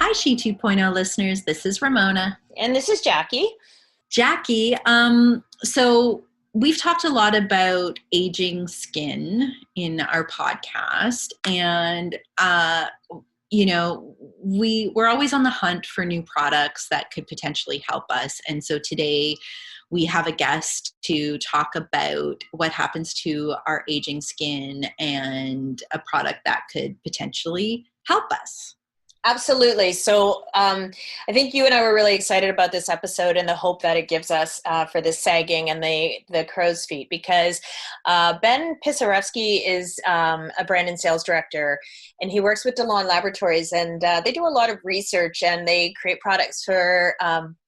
Hi, She 2.0 listeners. This is Ramona. And this is Jackie. Jackie, so we've talked a lot about aging skin in our podcast. And, we're always on the hunt for new products that could potentially help us. And so today we have a guest to talk about what happens to our aging skin and a product that could potentially help us. Absolutely. So I think you and I were really excited about this episode and the hope that it gives us for the sagging and the crow's feet, because Ben Pisarevsky is a brand and sales director, and he works with DeLon Laboratories, and they do a lot of research and they create products for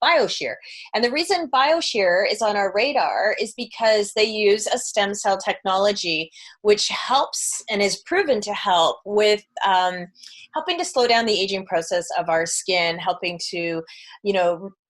Biosheer. And the reason Biosheer is on our radar is because they use a stem cell technology which helps and is proven to help with helping to slow down the aging process of our skin, helping to,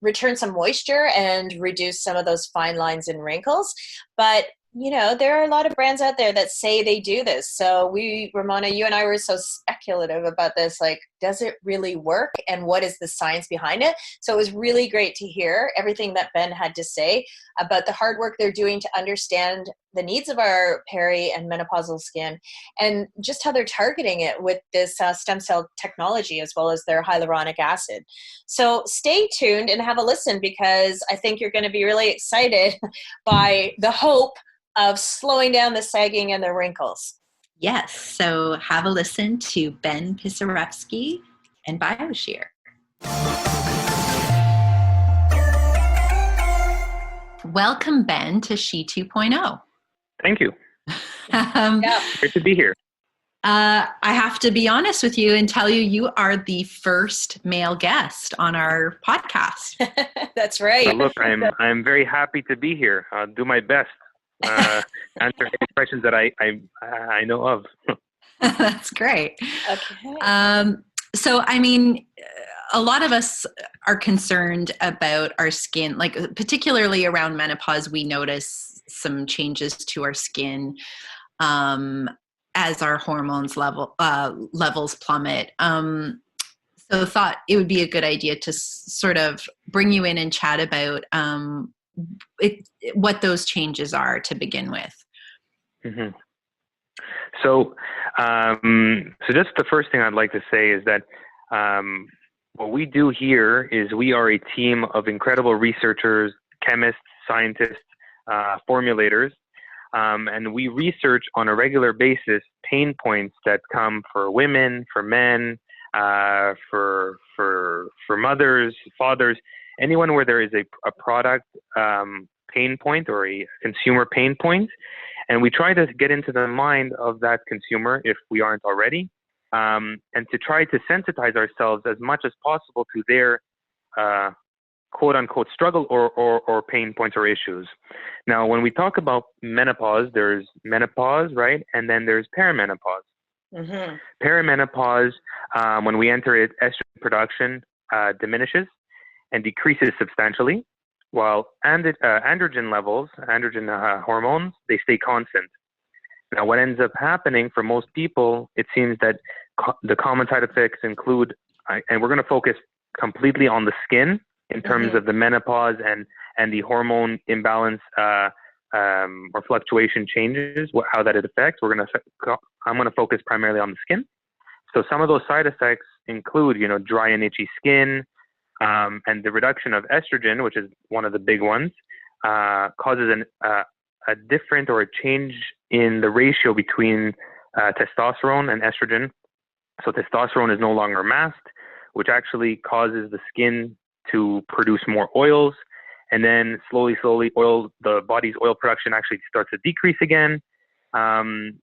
return some moisture and reduce some of those fine lines and wrinkles. But there are a lot of brands out there that say they do this. So Ramona, you and I were so speculative about this, like, does it really work? And what is the science behind it? So it was really great to hear everything that Ben had to say about the hard work they're doing to understand the needs of our peri and menopausal skin, and just how they're targeting it with this stem cell technology, as well as their hyaluronic acid. So stay tuned and have a listen, because I think you're going to be really excited by the hope of slowing down the sagging and the wrinkles. Yes, so have a listen to Ben Pisarevsky and Biosheer. Welcome, Ben, to She 2.0. Thank you. Great to be here. I have to be honest with you and tell you, you are the first male guest on our podcast. That's right. So look, I'm very happy to be here. I'll do my best. Answer any questions that I know of. That's great. Okay. So, a lot of us are concerned about our skin, like particularly around menopause. We notice some changes to our skin as our hormones levels plummet. So thought it would be a good idea to sort of bring you in and chat about what those changes are to begin with. Mm-hmm. So just the first thing I'd like to say is that what we do here is we are a team of incredible researchers, chemists, scientists, formulators, and we research on a regular basis pain points that come for women, for men, for mothers, fathers, anyone where there is a product pain point or a consumer pain point. And we try to get into the mind of that consumer, if we aren't already, and to try to sensitize ourselves as much as possible to their quote unquote struggle or pain points or issues. Now, when we talk about menopause, there's menopause, right? And then there's perimenopause. Mm-hmm. Perimenopause, when we enter it, estrogen production diminishes and decreases substantially, while androgen levels, hormones, they stay constant. Now, what ends up happening for most people, it seems that the common side effects include, and we're going to focus completely on the skin in terms mm-hmm. of the menopause and the hormone imbalance or fluctuation changes, how that it affects. I'm going to focus primarily on the skin. So some of those side effects include, dry and itchy skin, and the reduction of estrogen, which is one of the big ones, causes a different or a change in the ratio between testosterone and estrogen. So testosterone is no longer masked, which actually causes the skin to produce more oils, and then slowly, the body's oil production actually starts to decrease again. And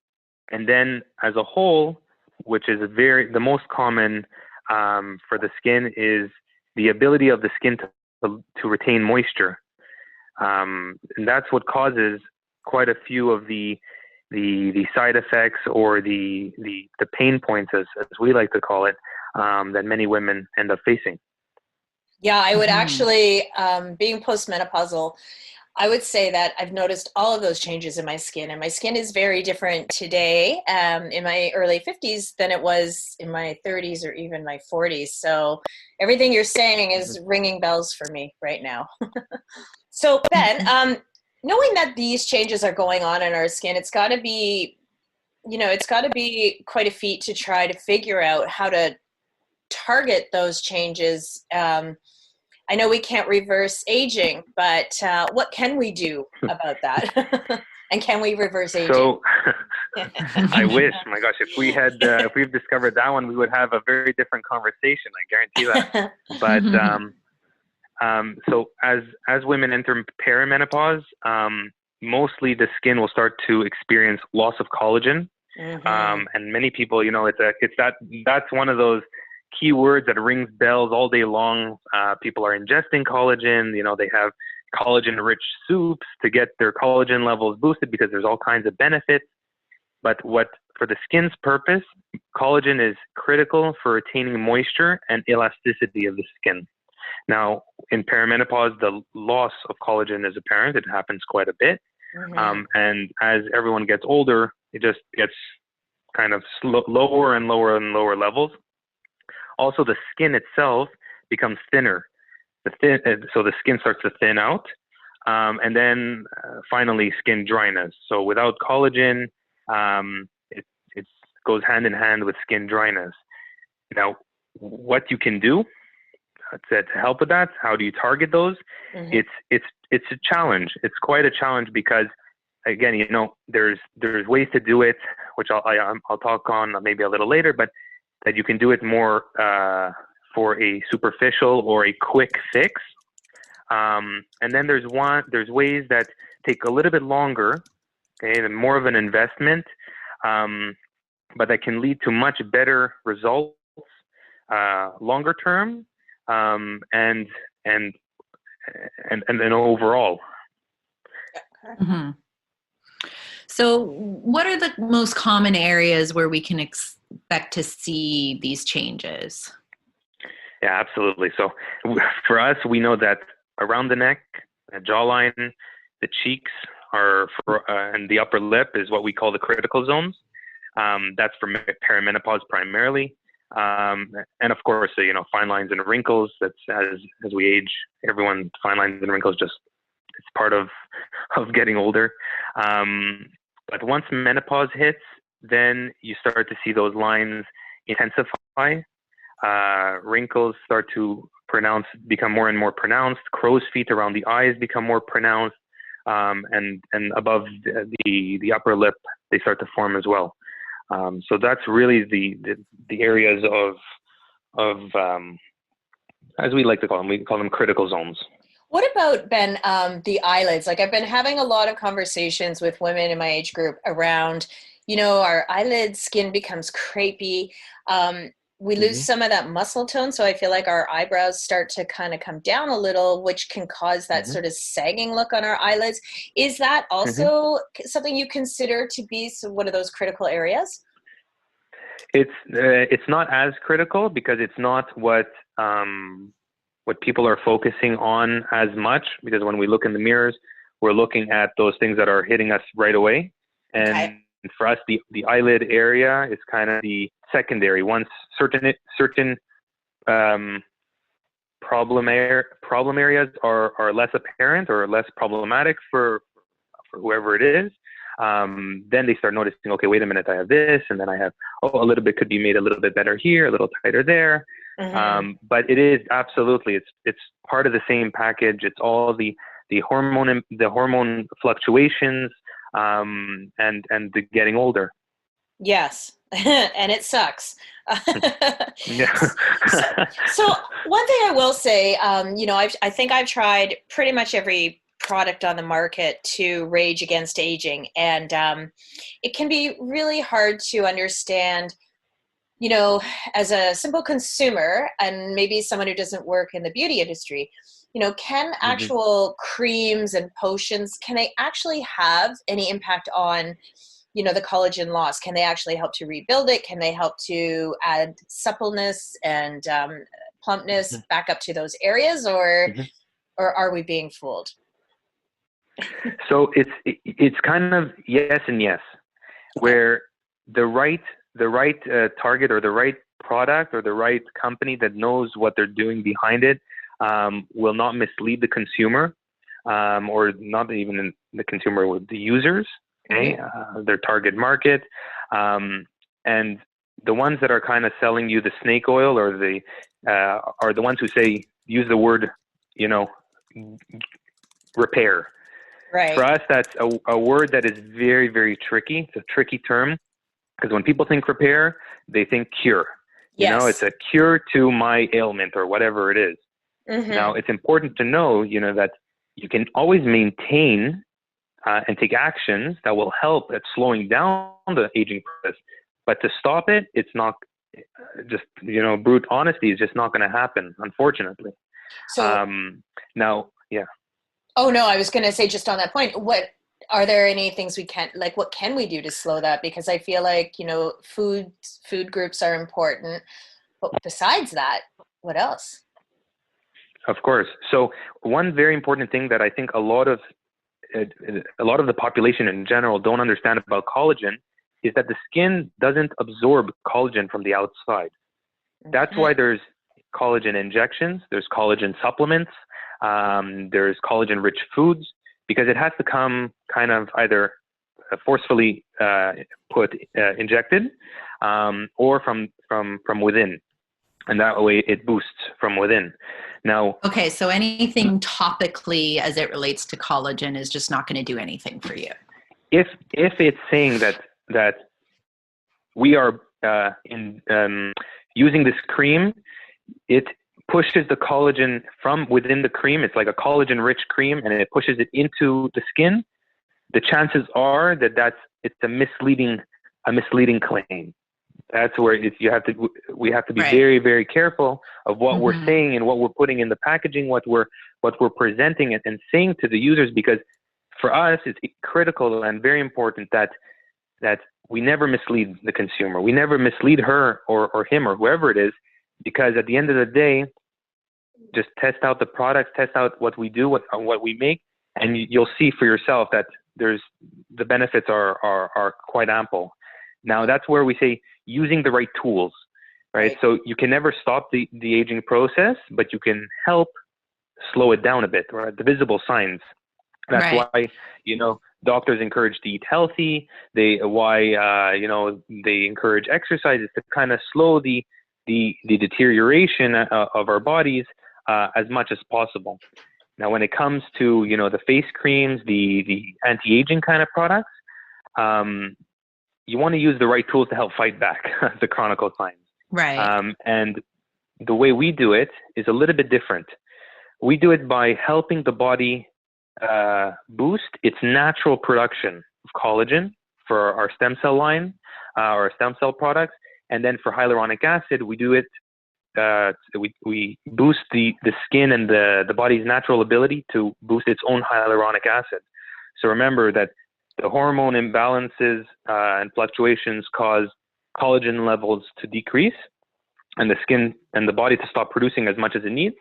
then as a whole, which is the most common for the skin, is the ability of the skin to retain moisture. And that's what causes quite a few of the side effects or the pain points, as we like to call it, that many women end up facing. Yeah, I would actually, being postmenopausal, I would say that I've noticed all of those changes in my skin, and my skin is very different today, in my early 50s than it was in my 30s or even my 40s. So everything you're saying is ringing bells for me right now. So Ben, knowing that these changes are going on in our skin, it's got to be, it's got to be quite a feat to try to figure out how to target those changes. I know we can't reverse aging, but what can we do about that? And can we reverse aging? So I wish, my gosh, if we've discovered that one, we would have a very different conversation. I guarantee that. But so as women enter perimenopause, mostly the skin will start to experience loss of collagen. And many people, that's one of those key words that rings bells all day long. People are ingesting collagen. They have collagen-rich soups to get their collagen levels boosted because there's all kinds of benefits. But for the skin's purpose, collagen is critical for retaining moisture and elasticity of the skin. Now, in perimenopause, the loss of collagen is apparent. It happens quite a bit. And as everyone gets older, it just gets kind of lower and lower and lower levels. Also, the skin itself becomes thinner. So the skin starts to thin out. And then finally, skin dryness. So without collagen, it goes hand in hand with skin dryness. Now, what you can do to help with that, how do you target those? It's a challenge. It's quite a challenge because, again, there's ways to do it, which I'll talk on maybe a little later, but that you can do it more for a superficial or a quick fix. And then there's ways that take a little bit longer, okay, and more of an investment, but that can lead to much better results longer term, and overall. So what are the most common areas where we can expect to see these changes? Yeah, absolutely. So for us, we know that around the neck, the jawline, the cheeks and the upper lip is what we call the critical zones. That's for perimenopause primarily. And of course, fine lines and wrinkles. That's as we age, fine lines and wrinkles it's part of getting older. But once menopause hits, then you start to see those lines intensify. Wrinkles start to become more and more pronounced. Crow's feet around the eyes become more pronounced, and above the upper lip, they start to form as well. So that's really the areas of as we like to call them. We call them critical zones. What about, Ben, the eyelids? Like, I've been having a lot of conversations with women in my age group around, our eyelid skin becomes crepey. We lose some of that muscle tone. So I feel like our eyebrows start to kind of come down a little, which can cause that sort of sagging look on our eyelids. Is that also something you consider to be one of those critical areas? It's not as critical because it's not what people are focusing on as much, because when we look in the mirrors, we're looking at those things that are hitting us right away. And for us, the eyelid area is kind of the secondary. Once certain problem areas are less apparent or less problematic for whoever it is, then they start noticing, okay, wait a minute, I have this, and then I have, a little bit could be made a little bit better here, a little tighter there. But it is absolutely, it's part of the same package. It's all the hormone fluctuations, and the getting older. Yes. And it sucks. Yeah. so one thing I will say, I think I've tried pretty much every product on the market to rage against aging. And it can be really hard to understand, as a simple consumer and maybe someone who doesn't work in the beauty industry, can actual creams and potions, can they actually have any impact on, the collagen loss? Can they actually help to rebuild it? Can they help to add suppleness and plumpness back up to those areas, or are we being fooled? So it's kind of yes and yes, where the right target or the right product or the right company that knows what they're doing behind it will not mislead the consumer, or not even the consumer, with the users, okay, their target market, and the ones that are kind of selling you the snake oil or are the ones who say, use the word, repair. Right. For us, that's a word that is very, very tricky. It's a tricky term because when people think repair, they think cure. Yes. It's a cure to my ailment or whatever it is. Now, it's important to know, that you can always maintain and take actions that will help at slowing down the aging process. But to stop it, it's not just, brute honesty is just not going to happen, unfortunately. So now, yeah. Oh, no, I was going to say, just on that point, what are there any things what can we do to slow that? Because I feel like, food groups are important, but besides that, what else? Of course. So one very important thing that I think a lot of the population in general don't understand about collagen is that the skin doesn't absorb collagen from the outside. That's why there's collagen injections, there's collagen supplements, there's collagen-rich foods, because it has to come kind of either forcefully injected, or from within, and that way it boosts from within. Now, okay, so anything topically as it relates to collagen is just not going to do anything for you. If it's saying that we are using this cream, it pushes the collagen from within the cream. It's like a collagen-rich cream, and it pushes it into the skin. The chances are that it's a misleading claim. That's where we have to be very, very careful of what we're saying and what we're putting in the packaging, what we're presenting and saying to the users, because for us it's critical and very important that we never mislead the consumer. We never mislead her or him or whoever it is, because at the end of the day, just test out the products, test out what we do, what we make, and you'll see for yourself that the benefits are quite ample. Now, that's where we say using the right tools, right? So you can never stop the aging process, but you can help slow it down a bit, right? The visible signs. That's why, doctors encourage to eat healthy. They encourage exercises to kind of slow the deterioration of our bodies as much as possible. Now, when it comes to, the face creams, the anti-aging kind of products, you want to use the right tools to help fight back the chronic signs. Right. And the way we do it is a little bit different. We do it by helping the body boost its natural production of collagen for our stem cell line, our stem cell products. And then for hyaluronic acid, we do it, we boost the skin and the body's natural ability to boost its own hyaluronic acid. So remember that the hormone imbalances and fluctuations cause collagen levels to decrease and the skin and the body to stop producing as much as it needs.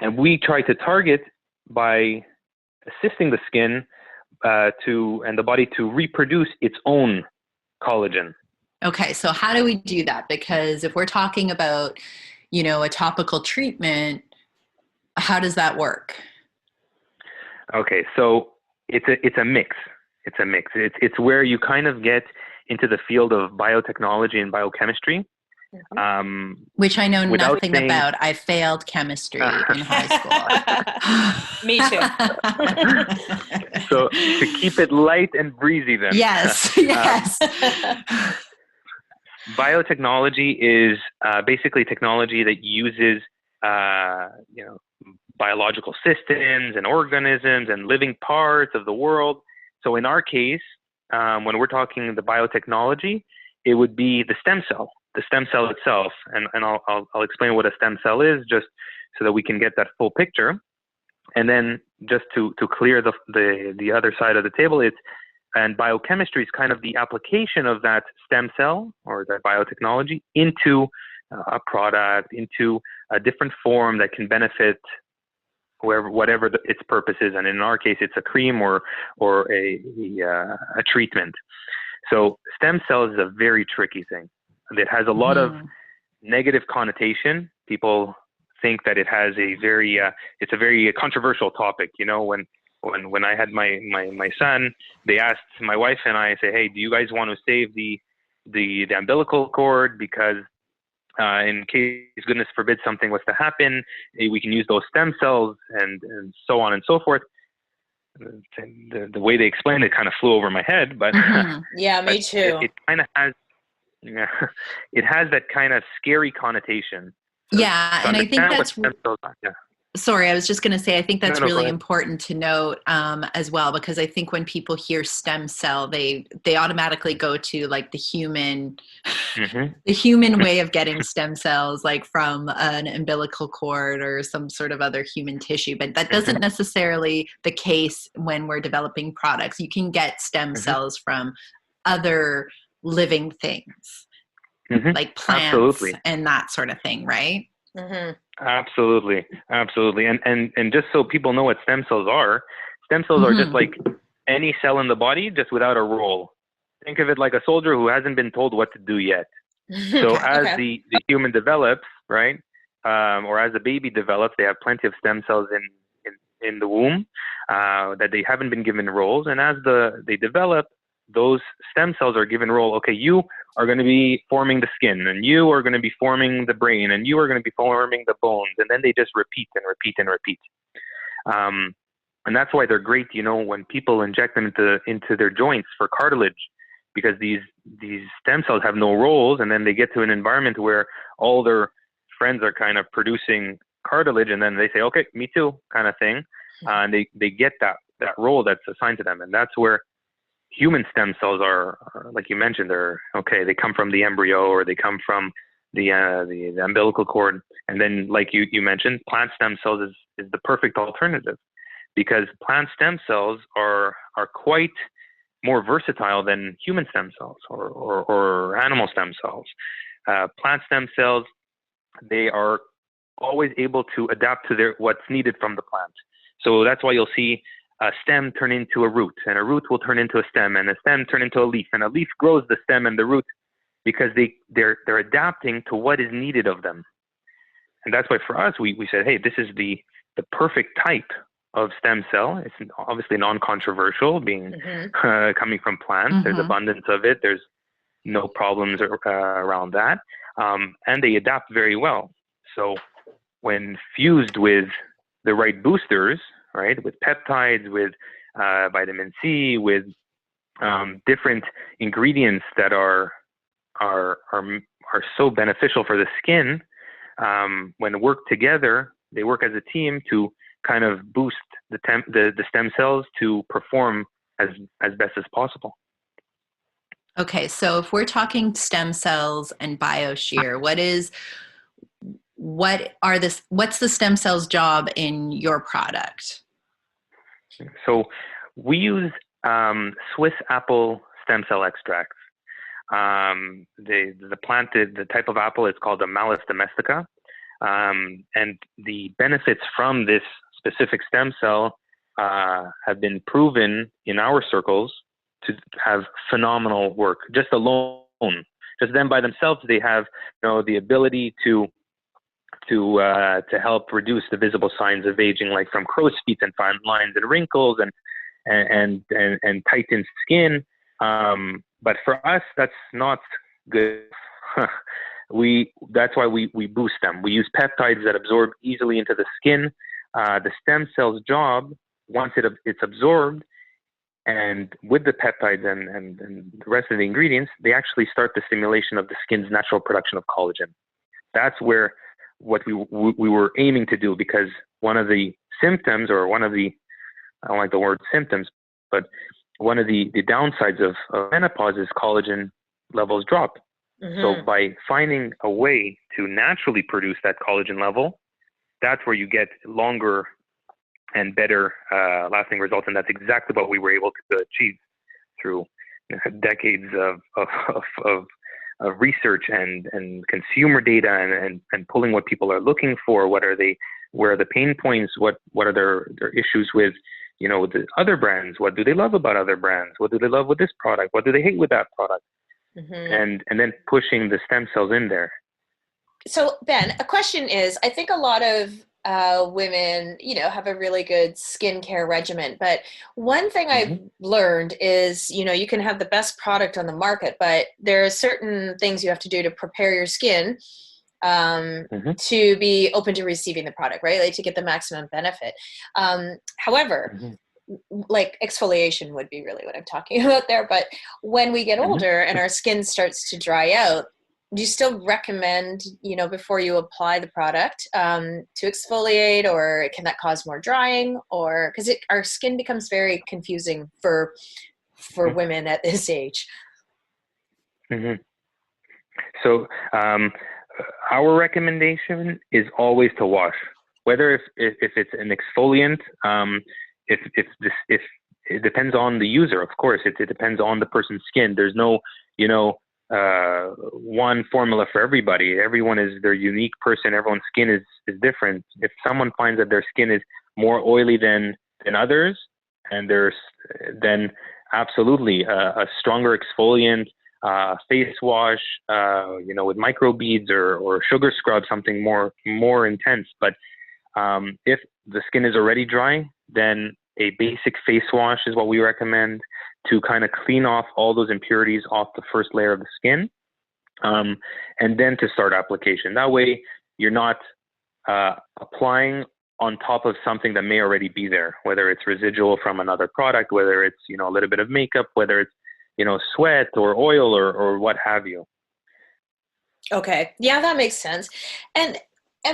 And we try to target by assisting the skin and the body to reproduce its own collagen. Okay, so how do we do that? Because if we're talking about, a topical treatment, how does that work? Okay, so it's a mix. It's a mix. It's where you kind of get into the field of biotechnology and biochemistry. Which I know nothing about. I failed chemistry in high school. Me too. So to keep it light and breezy then. Yes. Biotechnology is basically technology that uses biological systems and organisms and living parts of the world. So in our case, when we're talking the biotechnology, it would be the stem cell itself. And I'll explain what a stem cell is, just so that we can get that full picture. And then just to clear the other side of the table, and biochemistry is kind of the application of that stem cell or that biotechnology into a product, into a different form that can benefit whatever its purpose is. And in our case, it's a cream or a treatment. So stem cells is a very tricky thing. It has a lot of negative connotation. People think that it has it's a very controversial topic. You know, when I had my son, they asked my wife and I, say, hey, do you guys want to save the umbilical cord, because in case, goodness forbid, something was to happen, we can use those stem cells, and so on and so forth. The way they explained it kind of flew over my head, but yeah, me too. It kind of has, it has that kind of scary connotation. So yeah, and I think that's. Sorry, I was just going to say, I think that's really important to note as well, because I think when people hear stem cell, they automatically go to like the human way of getting stem cells, like from an umbilical cord or some sort of other human tissue. But that doesn't necessarily the case when we're developing products. You can get stem cells from other living things, like plants and that sort of thing, right? Absolutely. And just so people know what stem cells are just like any cell in the body, just without a role. Think of it like a soldier who hasn't been told what to do yet. So as the human develops, right, or as the baby develops, they have plenty of stem cells in the womb that they haven't been given roles. And as they develop, those stem cells are given role. Okay, you are going to be forming the skin, and you are going to be forming the brain, and you are going to be forming the bones, and then they just repeat and repeat and repeat. And that's why they're great, you know, when people inject them into their joints for cartilage, because these stem cells have no roles, and then they get to an environment where all their friends are kind of producing cartilage, and then they say, okay, me too, kind of thing. And they get that role that's assigned to them, and that's where human stem cells are, like you mentioned, they come from the embryo, or they come from the umbilical cord. And then, like you mentioned, plant stem cells is the perfect alternative, because plant stem cells are quite more versatile than human stem cells or animal stem cells. Plant stem cells, they are always able to adapt to what's needed from the plant. So that's why you'll see a stem turn into a root, and a root will turn into a stem, and a stem turn into a leaf, and a leaf grows the stem and the root, because they're adapting to what is needed of them. And that's why for us, we said, hey, this is the perfect type of stem cell. It's obviously non-controversial, being coming from plants. There's abundance of it. There's no problems around that. And they adapt very well. So when fused with the right boosters, right, with peptides, with vitamin C, with different ingredients that are so beneficial for the skin, when work together, they work as a team to kind of boost the stem cells to perform as best as possible. Okay, so if we're talking stem cells and Biosheer, what's the stem cells' job in your product? So we use Swiss apple stem cell extracts. The plant, the type of apple is called the Malus domestica, and the benefits from this specific stem cell have been proven in our circles to have phenomenal work. Just alone, just them by themselves, they have the ability to help reduce the visible signs of aging, like from crow's feet and fine lines and wrinkles and tightened skin. But for us, that's not good. That's why we boost them. We use peptides that absorb easily into the skin. The stem cell's job, once it's absorbed, and with the peptides and the rest of the ingredients, they actually start the stimulation of the skin's natural production of collagen. That's where what we were aiming to do, because one of the symptoms, or one of the, I don't like the word symptoms, but one of the downsides of menopause is collagen levels drop. So by finding a way to naturally produce that collagen level, that's where you get longer and better lasting results. And that's exactly what we were able to achieve through decades of research and consumer data and pulling what people are looking for. Where are the pain points? What are their issues with, with the other brands? What do they love about other brands? What do they love with this product? What do they hate with that product? And then pushing the stem cells in there. So Ben, a question is, I think a lot of women, have a really good skincare regimen. But one thing I've learned is, you can have the best product on the market, but there are certain things you have to do to prepare your skin to be open to receiving the product, right? Like to get the maximum benefit. However, like exfoliation would be really what I'm talking about there. But when we get older and our skin starts to dry out, do you still recommend, before you apply the product, to exfoliate, or can that cause more drying? Or because our skin becomes very confusing for women at this age. So our recommendation is always to wash, whether if it's an exfoliant. If it depends on the user, of course, it depends on the person's skin. There's no, one formula for everybody. Everyone is their unique person. Everyone's skin is different. If someone finds that their skin is more oily than others, and then absolutely a stronger exfoliant, face wash, with microbeads or sugar scrub, something more intense. But if the skin is already dry, then a basic face wash is what we recommend to kind of clean off all those impurities off the first layer of the skin, and then to start application. That way, you're not applying on top of something that may already be there, whether it's residual from another product, whether it's a little bit of makeup, whether it's sweat or oil or what have you. Okay, yeah, that makes sense. And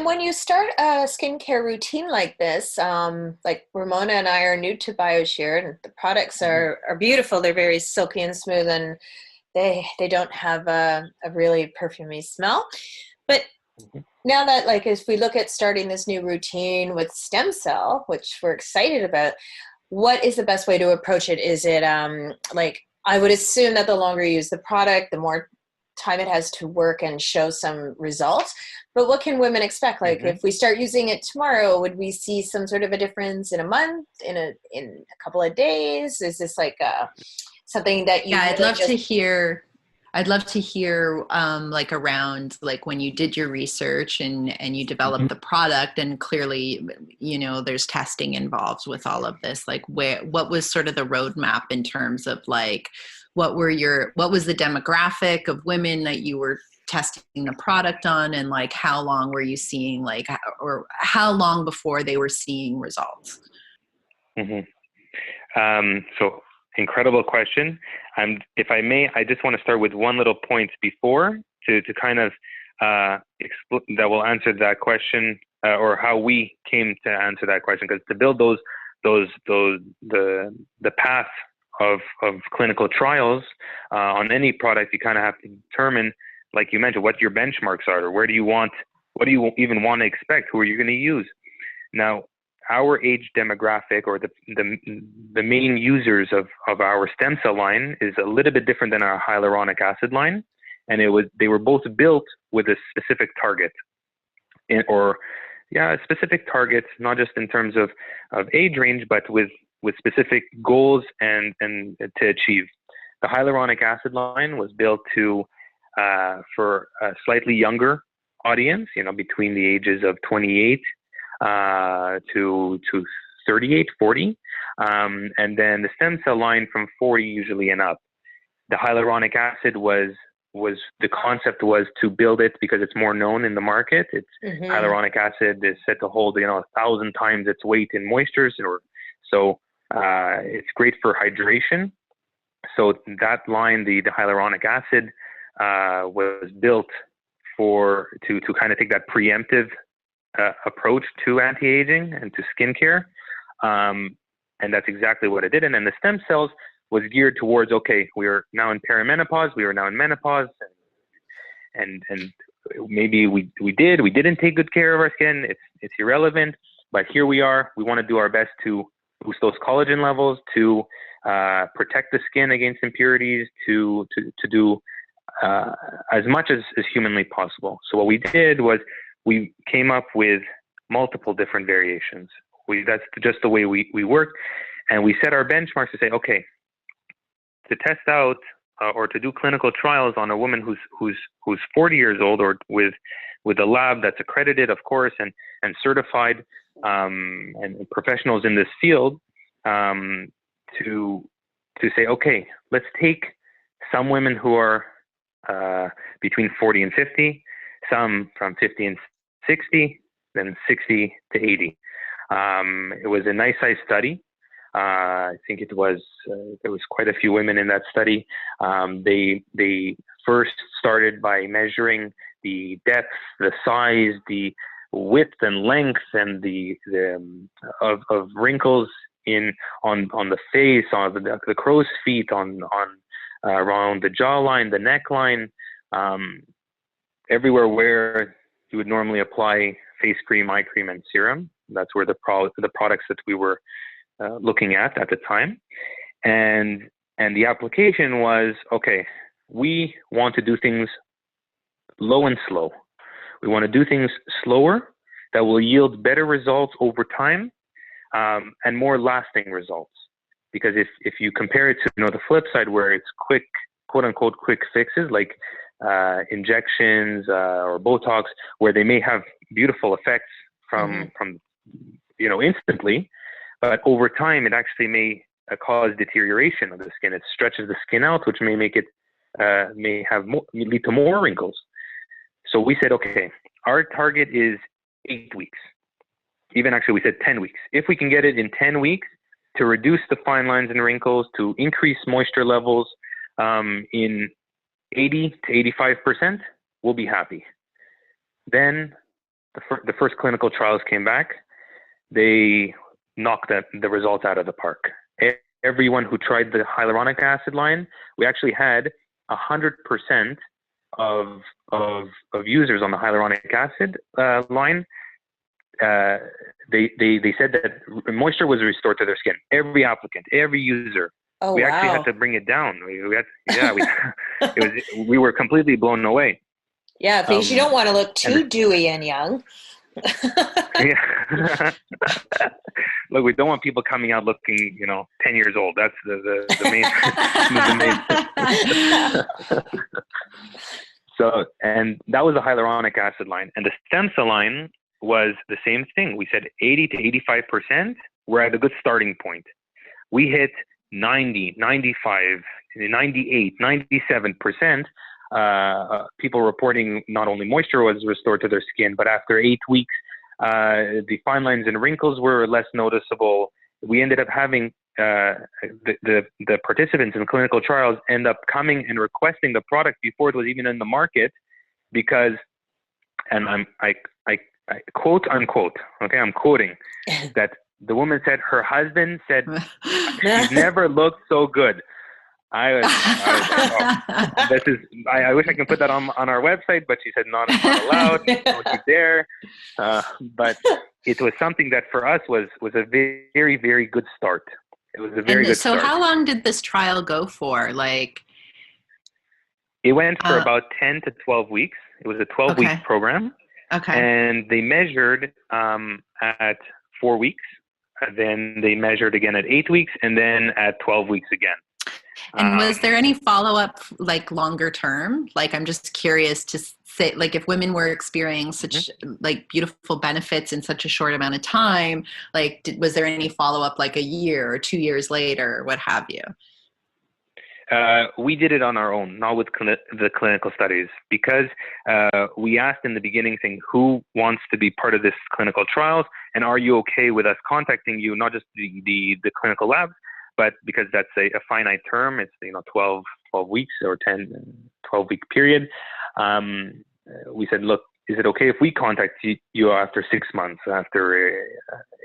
when you start a skincare routine like this, like Ramona and I are new to Biosheer, and the products are beautiful. They're very silky and smooth, and they don't have a really perfumey smell. But now that, like, if we look at starting this new routine with stem cell, which we're excited about, what is the best way to approach it? Is it like, I would assume that the longer you use the product, the more time it has to work and show some results. But what can women expect? Like, if we start using it tomorrow, would we see some sort of a difference in a month, in a couple of days? Is this like something that you? Yeah, I'd love to hear. I'd love to hear like around like when you did your research and you developed the product, and clearly, there's testing involved with all of this. Like what was sort of the roadmap in terms of like, what was the demographic of women that you were testing the product on, and like how long were you seeing, like, or how long before they were seeing results? So incredible question. If I may, I just want to start with one little point before to kind of that will answer that question, or how we came to answer that question. Because to build the path of clinical trials on any product, you kind of have to determine, like you mentioned, what your benchmarks are, or what do you even want to expect? Who are you going to use? Now, our age demographic, or the main users of our stem cell line, is a little bit different than our hyaluronic acid line, and they were both built with a specific target, a specific target, not just in terms of age range, but with specific goals and to achieve. The hyaluronic acid line was built for a slightly younger audience, between the ages of 28 to 38, 40, and then the stem cell line from 40 usually and up. The hyaluronic acid the concept was to build it because it's more known in the market. Hyaluronic acid is said to hold 1,000 times its weight in moisture, so it's great for hydration. So that line, the hyaluronic acid, was built to kind of take that preemptive approach to anti-aging and to skincare, and that's exactly what it did. And then the stem cells was geared towards, okay, we are now in perimenopause, we are now in menopause, and maybe we didn't take good care of our skin. It's irrelevant, but here we are. We want to do our best to boost those collagen levels, to protect the skin against impurities, to do as much as humanly possible. So what we did was we came up with multiple different variations. That's just the way we work. And we set our benchmarks to say, okay, to test out or to do clinical trials on a woman who's 40 years old, or with a lab that's accredited, of course, and certified, and professionals in this field, to say, okay, let's take some women who are between 40 and 50, some from 50 and 60, then 60 to 80. It was a nice size study. I think it was there was quite a few women in that study. They first started by measuring the depth, the size, the width and length, and of wrinkles on the face, on the crow's feet, on around the jawline, the neckline, everywhere where you would normally apply face cream, eye cream, and serum. That's where the products that we were looking at the time, and the application was, okay, we want to do things low and slow. We want to do things slower that will yield better results over time, and more lasting results. Because if you compare it to the flip side, where it's quick, quote unquote, quick fixes like injections or Botox, where they may have beautiful effects from instantly, but over time it actually may cause deterioration of the skin. It stretches the skin out, which may make it lead to more wrinkles. So we said, okay, our target is 8 weeks. Even actually, we said 10 weeks. If we can get it in 10 weeks to reduce the fine lines and wrinkles, to increase moisture levels in 80 to 85%, we'll be happy. Then the first clinical trials came back. They knocked the results out of the park. Everyone who tried the hyaluronic acid line, we actually had 100% of users on the hyaluronic acid line. They said that moisture was restored to their skin. Every applicant, every user. Oh, we actually had to bring it down. We were completely blown away. Yeah, because you don't want to look too dewy and young. Yeah. Look, we don't want people coming out looking, 10 years old. That's the main. The main. So, and that was the hyaluronic acid line, and the stem cell line was the same thing. We said 80 to 85%. We're at a good starting point. We hit 90, 95, 98, 97%. People reporting not only moisture was restored to their skin, but after 8 weeks, the fine lines and wrinkles were less noticeable. We ended up having the participants in clinical trials end up coming and requesting the product before it was even in the market, because, and I quote unquote, okay, I'm quoting, that the woman said her husband said she's never looked so good. I was like, oh, I wish I can put that on our website, but she said not allowed. Don't you dare. But it was something that for us was a very, very, very good start. It was a very good start. So how long did this trial go for? It went for about 10 to 12 weeks. It was a 12-week program. Okay. And they measured at 4 weeks. Then they measured again at 8 weeks, and then at 12 weeks again. And was there any follow-up, longer term? I'm just curious to say, if women were experiencing such beautiful benefits in such a short amount of time, was there any follow-up, a year or 2 years later, or what have you? We did it on our own, not with the clinical studies, because we asked in the beginning, saying, who wants to be part of this clinical trials, and are you okay with us contacting you, not just the clinical labs, but because that's a finite term, it's 12 weeks or 12-week period. We said, look, is it okay if we contact you after 6 months, after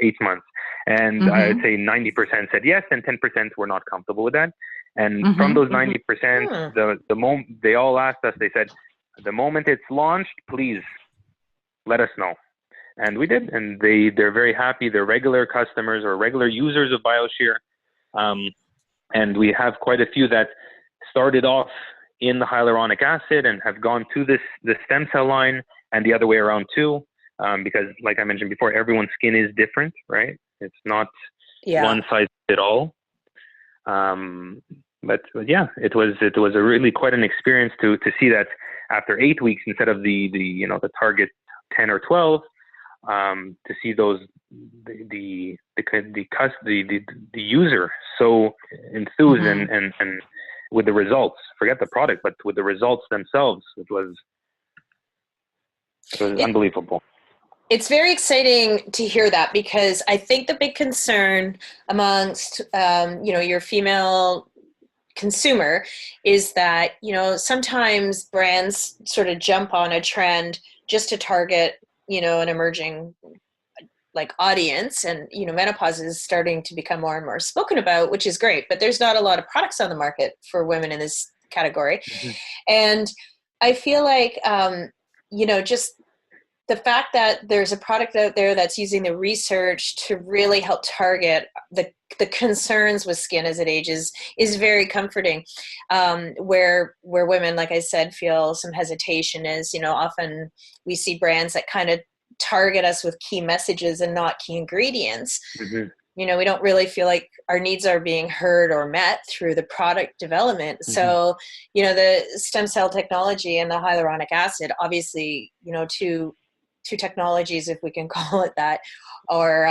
8 months? And I'd say 90% said yes, and 10% were not comfortable with that. And from those 90%, the moment they all asked us, they said, the moment it's launched, please let us know. And we did, and they're very happy. They're regular customers or regular users of Biosheer. And we have quite a few that started off in the hyaluronic acid and have gone to the stem cell line and the other way around too, because like I mentioned before, everyone's skin is different, right? It's not one size fit all. But yeah, it was a really quite an experience to see that after 8 weeks instead of the target 10 or 12, to see the user so enthused and with the results. Forget the product, but with the results themselves, it was unbelievable. It's very exciting to hear that, because I think the big concern amongst your female consumer is that sometimes brands sort of jump on a trend just to target an emerging audience, and menopause is starting to become more and more spoken about, which is great, but there's not a lot of products on the market for women in this category. And I feel like just the fact that there's a product out there that's using the research to really help target the concerns with skin as it ages is very comforting. Where women, like I said, feel some hesitation is, often we see brands that kind of target us with key messages and not key ingredients. We don't really feel like our needs are being heard or met through the product development. So, the stem cell technology and the hyaluronic acid, obviously, two technologies, if we can call it that, or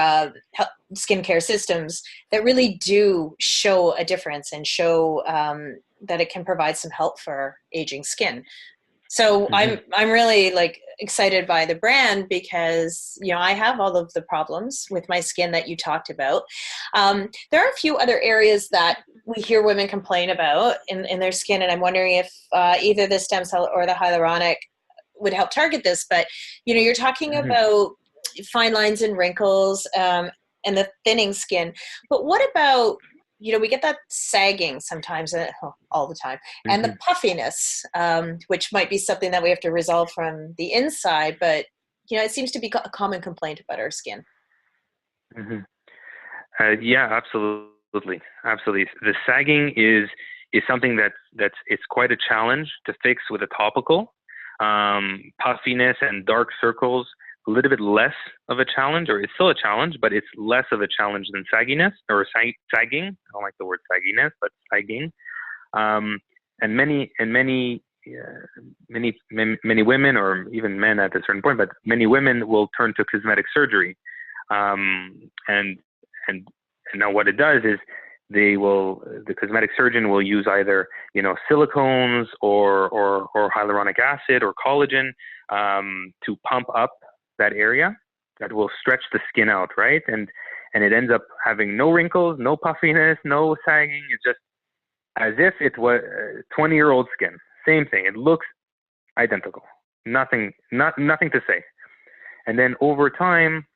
skincare systems that really do show a difference and show that it can provide some help for aging skin. So I'm really excited by the brand, because I have all of the problems with my skin that you talked about. There are a few other areas that we hear women complain about in their skin, and I'm wondering if either the stem cell or the hyaluronic would help target this. But you're talking about fine lines and wrinkles and the thinning skin, but what about we get that sagging sometimes, all the time, and the puffiness, which might be something that we have to resolve from the inside, but it seems to be a common complaint about our skin. Yeah, absolutely. The sagging is something that's it's quite a challenge to fix with a topical. Puffiness and dark circles, a little bit less of a challenge, or it's still a challenge, but it's less of a challenge than sagginess or sagging. I don't like the word sagginess, but sagging. And many women, or even men at a certain point, but many women will turn to cosmetic surgery. And now what it does is the cosmetic surgeon will use either silicones or hyaluronic acid or collagen to pump up that area that will stretch the skin out, right? And it ends up having no wrinkles, no puffiness, no sagging. It's just as if it was 20-year-old skin. Same thing. It looks identical. Nothing to say. And then over time,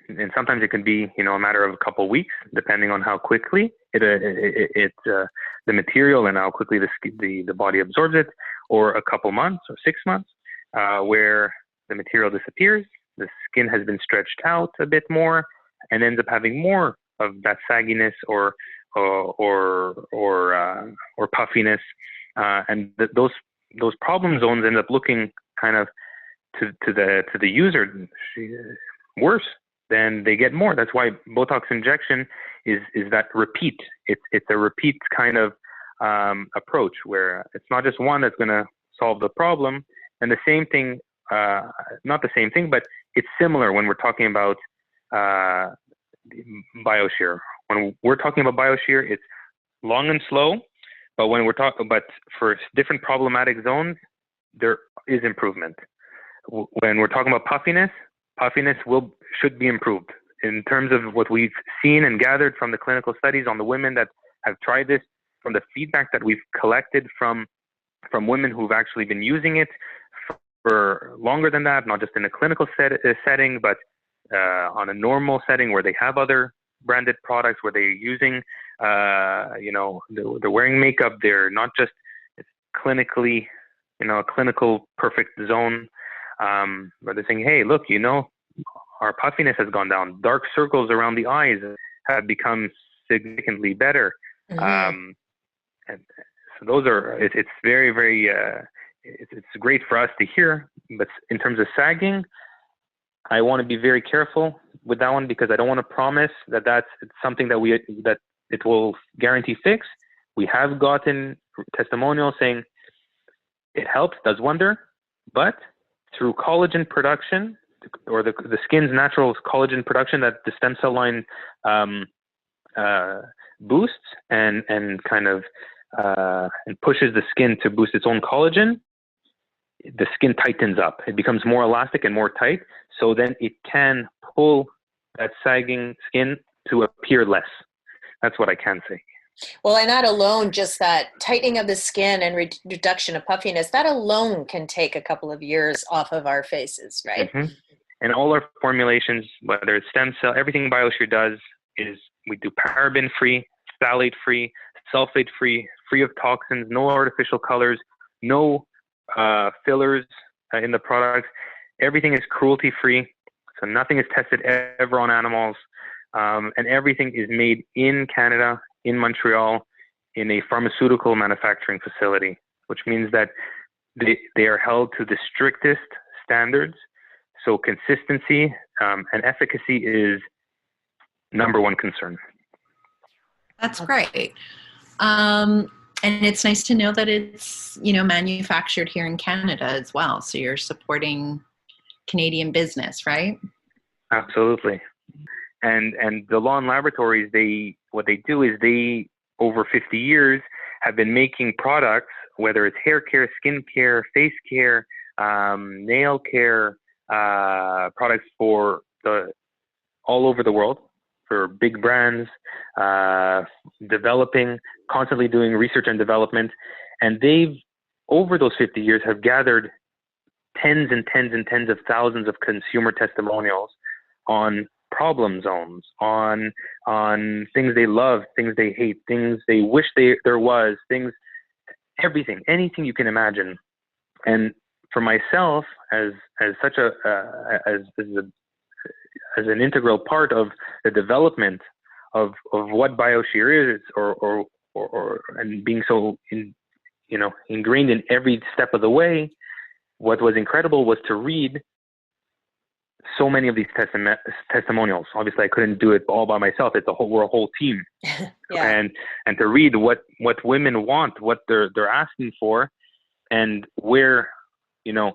and sometimes it can be a matter of a couple of weeks, depending on how quickly the material and how quickly the body absorbs it, or a couple months or 6 months, where the material disappears, the skin has been stretched out a bit more, and ends up having more of that sagginess or puffiness, and those problem zones end up looking kind of to the user worse. Then they get more. That's why Botox injection is that repeat. It's a repeat kind of approach, where it's not just one that's going to solve the problem. And the same thing, not the same thing, but it's similar when we're talking about Biosheer. When we're talking about Biosheer, it's long and slow, but but for different problematic zones, there is improvement. When we're talking about puffiness should be improved. In terms of what we've seen and gathered from the clinical studies on the women that have tried this, from the feedback that we've collected from women who've actually been using it for longer than that, not just in a clinical setting, but on a normal setting where they have other branded products, where they're using, they're wearing makeup, they're not just clinically, a clinical perfect zone, where they're saying, hey, look, our puffiness has gone down. Dark circles around the eyes have become significantly better. And those are, it's very, very, it's great for us to hear. But in terms of sagging, I want to be very careful with that one, because I don't want to promise that it's something that it will guarantee fix. We have gotten testimonials saying it helps, does wonder, but through collagen production, or the skin's natural collagen production that the stem cell line boosts and kind of and pushes the skin to boost its own collagen, the skin tightens up. It becomes more elastic and more tight, so then it can pull that sagging skin to appear less. That's what I can say. Well, and that alone, just that tightening of the skin and reduction of puffiness, that alone can take a couple of years off of our faces, right? Mm-hmm. And all our formulations, whether it's stem cell, everything Biosheer does is we do paraben-free, phthalate-free, sulfate-free, free of toxins, no artificial colors, no fillers in the products. Everything is cruelty-free, so nothing is tested ever on animals, and everything is made in Canada, in Montreal, in a pharmaceutical manufacturing facility, which means that they are held to the strictest standards. So consistency and efficacy is number one concern. That's great. And it's nice to know that it's, manufactured here in Canada as well. So you're supporting Canadian business, right? Absolutely. And the Lawn Laboratories, what they do is they, over 50 years, have been making products, whether it's hair care, skin care, face care, nail care, products for all over the world, for big brands, constantly doing research and development. And they've, over those 50 years, have gathered tens and tens and tens of thousands of consumer testimonials on problem zones, on things they love, things they hate, things they wish there was, anything you can imagine. And for myself, as an integral part of the development of what Biosheer is, and being so ingrained in every step of the way, what was incredible was to read so many of these testimonials. Obviously, I couldn't do it all by myself. We're a whole team. Yeah. And to read what women want, what they're asking for, and where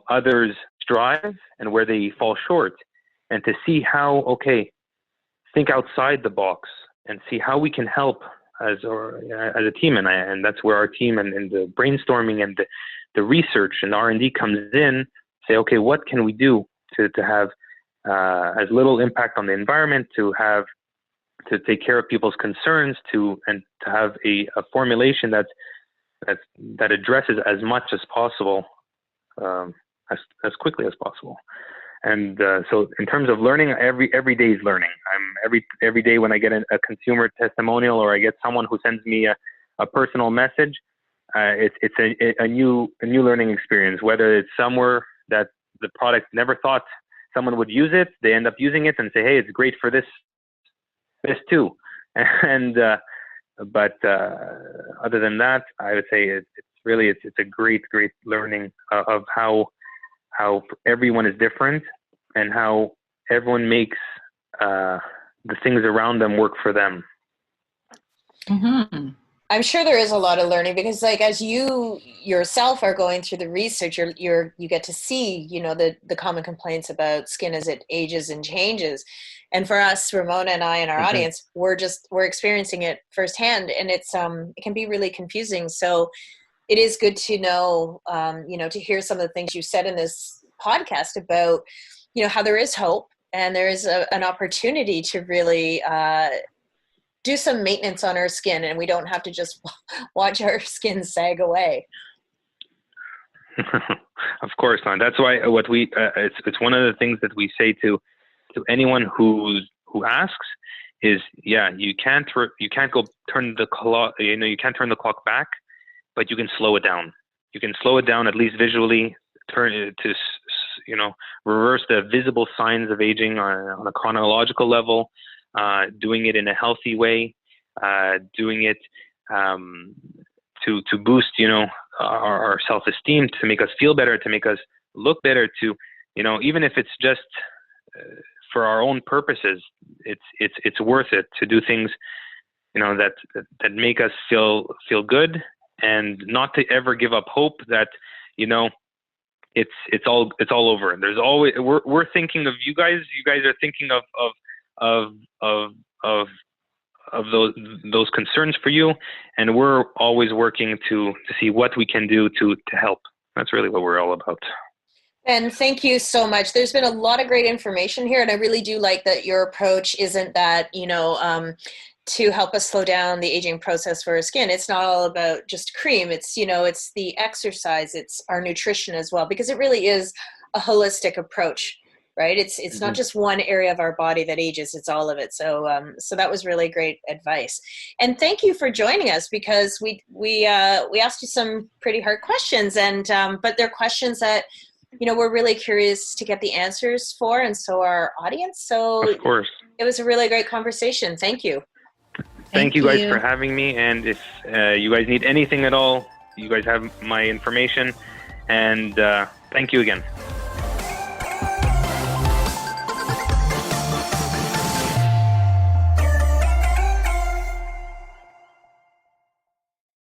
others strive and where they fall short, and to see how think outside the box and see how we can help as a team. And that's where our team and the brainstorming and the research and R&D comes in. Say, what can we do to have as little impact on the environment, to take care of people's concerns, and to have a formulation that addresses as much as possible, as quickly as possible. And so in terms of learning, every day is learning. Every day when I get a consumer testimonial, or I get someone who sends me a personal message, it's a new learning experience. Whether it's somewhere that the product never thought someone would use it, they end up using it and say, hey, it's great for this too. And but other than that, I would say it's a great learning of how everyone is different and how everyone makes the things around them work for them. Mm-hmm. I'm sure there is a lot of learning, because as you yourself are going through the research, you get to see, the common complaints about skin as it ages and changes. And for us, Ramona and I and our audience, we're experiencing it firsthand, and it can be really confusing. So it is good to know, to hear some of the things you said in this podcast about, how there is hope and there is an opportunity to really do some maintenance on our skin, and we don't have to just watch our skin sag away. Of course not. That's why it's one of the things that we say to anyone who asks is, you can't go turn the clock. You can't turn the clock back, but you can slow it down. You can slow it down, at least visually, turn it to reverse the visible signs of aging on a chronological level. Doing it in a healthy way, doing it to boost, our self-esteem, to make us feel better, to make us look better, to, even if it's just for our own purposes, it's worth it to do things, that make us feel good, and not to ever give up hope that, it's all over. There's always, we're thinking of you guys. You guys are thinking of those concerns for you, and we're always working to see what we can do to help. That's really what we're all about. And thank you so much. There's been a lot of great information here, and I really do like that your approach isn't that, to help us slow down the aging process for our skin. It's not all about just cream. It's, it's the exercise, it's our nutrition as well, because it really is a holistic approach, right? It's not just one area of our body that ages, it's all of it. So so that was really great advice. And thank you for joining us, because we asked you some pretty hard questions, and but they're questions that we're really curious to get the answers for, and so our audience. So of course, it was a really great conversation. Thank you. Thank you guys for having me. And if you guys need anything at all, you guys have my information. And thank you again.